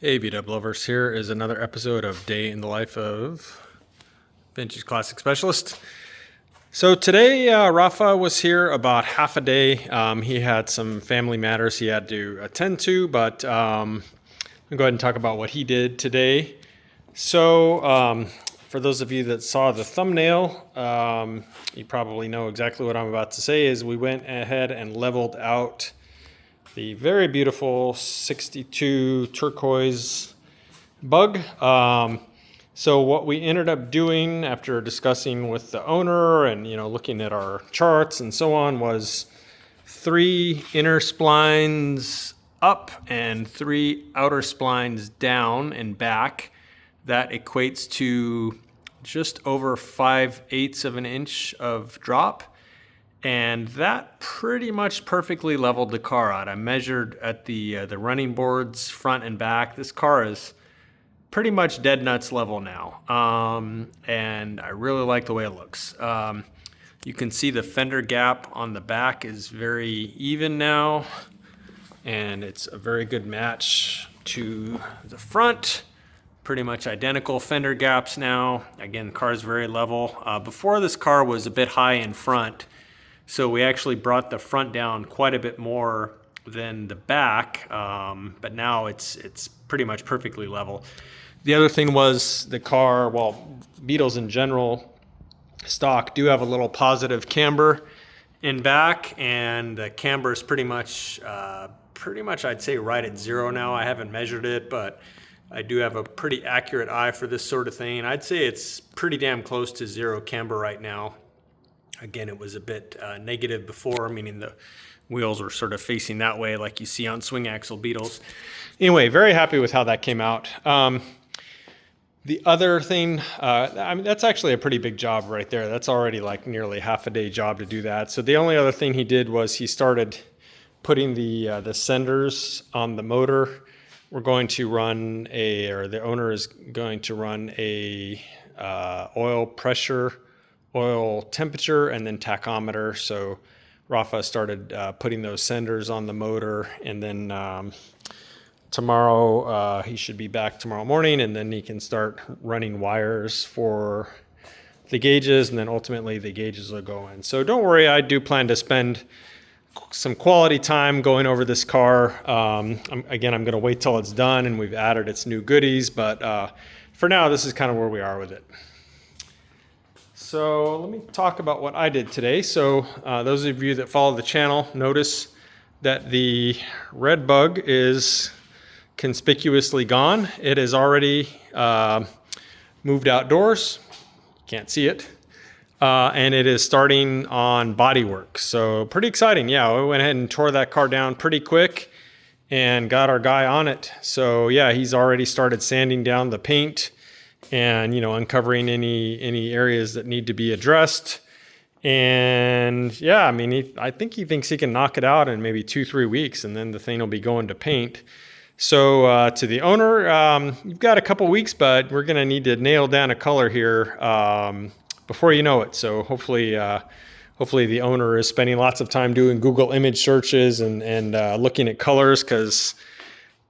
Hey VW lovers, here is another episode of Day in the Life of Vintage Classic Specialist. So today Rafa was here about half a day. He had some family matters he had to attend to, but I'll go ahead and talk about what he did today. So for those of you that saw the thumbnail, you probably know exactly what I'm about to say is we went ahead and leveled out the very beautiful 62 turquoise bug. So what we ended up doing after discussing with the owner and looking at our charts and so on was 3 inner splines up and 3 outer splines down and back. That equates to just over 5/8 of an inch of drop. And that pretty much perfectly leveled the car out. I measured at the running boards front and back. This car is pretty much dead nuts level now. And I really like the way it looks. You can see the fender gap on the back is very even now. And it's a very good match to the front. Pretty much identical fender gaps now. Again, the car is very level. Before this car was a bit high in front. So we actually brought the front down quite a bit more than the back, but now it's pretty much perfectly level. The other thing was the car, well, Beetles in general, stock do have a little positive camber in back, and the camber is pretty much I'd say right at 0 now. I haven't measured it, but I do have a pretty accurate eye for this sort of thing. I'd say it's pretty damn close to 0 camber right now. Again, it was a bit negative before, meaning the wheels were sort of facing that way like you see on swing axle Beetles. Anyway, very happy with how that came out. The other thing, I mean, that's actually a pretty big job right there. That's already like nearly half a day job to do that. So the only other thing he did was he started putting the senders on the motor. We're going to run the owner is going to run a oil pressure, oil temperature, and then tachometer. So Rafa started putting those senders on the motor, and then tomorrow he should be back tomorrow morning, and then he can start running wires for the gauges, and then ultimately the gauges will go in. So don't worry, I do plan to spend some quality time going over this car. Again, I'm going to wait till it's done and we've added its new goodies, but for now this is kind of where we are with it. So let me talk about what I did today. So those of you that follow the channel notice that the red bug is conspicuously gone. It is already moved outdoors. Can't see it. And it is starting on Bodywork. So pretty exciting. Yeah, we went ahead and tore that car down pretty quick and got our guy on it. So yeah, he's already started sanding down the paint and uncovering any areas that need to be addressed. And yeah, I mean, I think he thinks he can knock it out in maybe 2-3 weeks, and then the thing will be going to paint. So to the owner, you've got a couple weeks, but we're going to need to nail down a color here before you know it. So hopefully the owner is spending lots of time doing Google image searches and looking at colors, because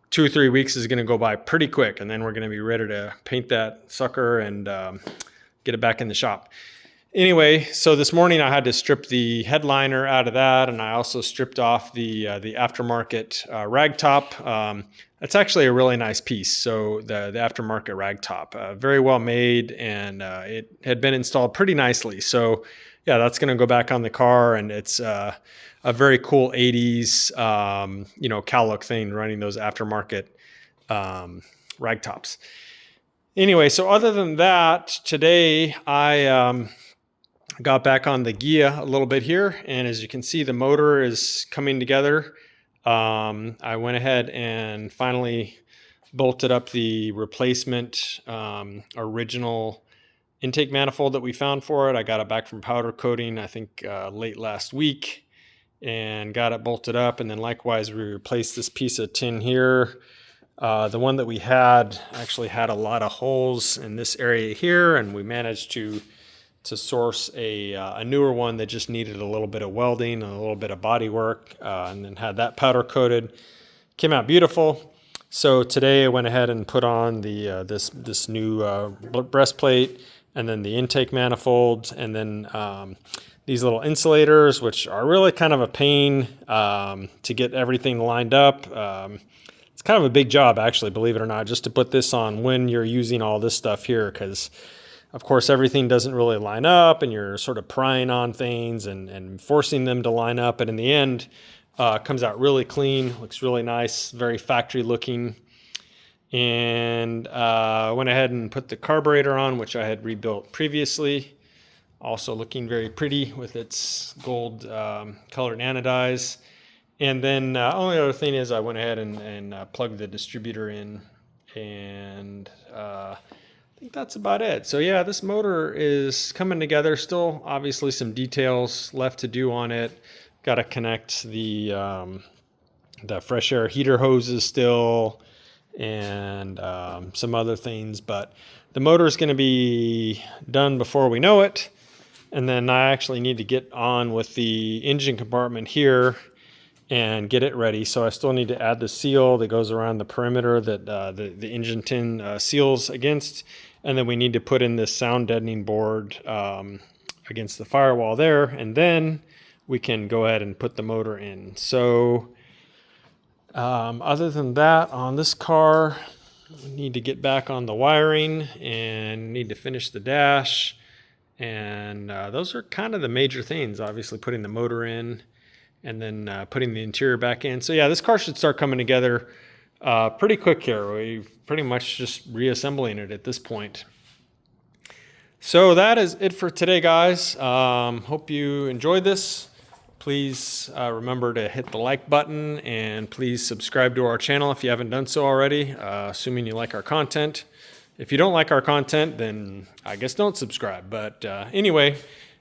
2 or 3 weeks is going to go by pretty quick, and then we're going to be ready to paint that sucker and get it back in the shop. Anyway, so this morning I had to strip the headliner out of that, and I also stripped off the aftermarket ragtop. That's actually a really nice piece. So the aftermarket ragtop, very well made, and it had been installed pretty nicely. So yeah, that's going to go back on the car, and it's a very cool 80s, cow look thing, running those aftermarket ragtops. Anyway, so other than that, today I got back on the Ghia a little bit here, and as you can see, the motor is coming together. I went ahead and finally bolted up the replacement original intake manifold that we found for it. I got it back from powder coating, I think late last week, and got it bolted up. And then likewise, we replaced this piece of tin here. The one that we had actually had a lot of holes in this area here, and we managed to source a newer one that just needed a little bit of welding and a little bit of body work, and then had that powder coated. Came out beautiful. So today I went ahead and put on the this new breastplate, and then the intake manifolds, and then these little insulators, which are really kind of a pain to get everything lined up. It's kind of a big job, actually, believe it or not, just to put this on when you're using all this stuff here, because of course everything doesn't really line up, and you're sort of prying on things and forcing them to line up, and in the end comes out really clean, looks really nice, very factory looking. And went ahead and put the carburetor on, which I had rebuilt previously, also looking very pretty with its gold colored anodize. And then only other thing is I went ahead and plugged the distributor in, and I think that's about it. So yeah, this motor is coming together. Still obviously some details left to do on it. Got to connect the fresh air heater hoses still, and some other things, but the motor is going to be done before we know it. And then I actually need to get on with the engine compartment here and get it ready. So I still need to add the seal that goes around the perimeter that the engine tin seals against. And then we need to put in this sound deadening board against the firewall there. And then we can go ahead and put the motor in. So other than that, on this car, we need to get back on the wiring and need to finish the dash. And those are kind of the major things, obviously putting the motor in and then putting the interior back in. So yeah, this car should start coming together pretty quick here. We're pretty much just reassembling it at this point. So that is it for today, guys. Hope you enjoyed this. Please remember to hit the like button, and please subscribe to our channel if you haven't done so already, assuming you like our content. If you don't like our content, then I guess don't subscribe. But anyway,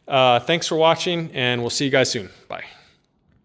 thanks for watching, and we'll see you guys soon. Bye.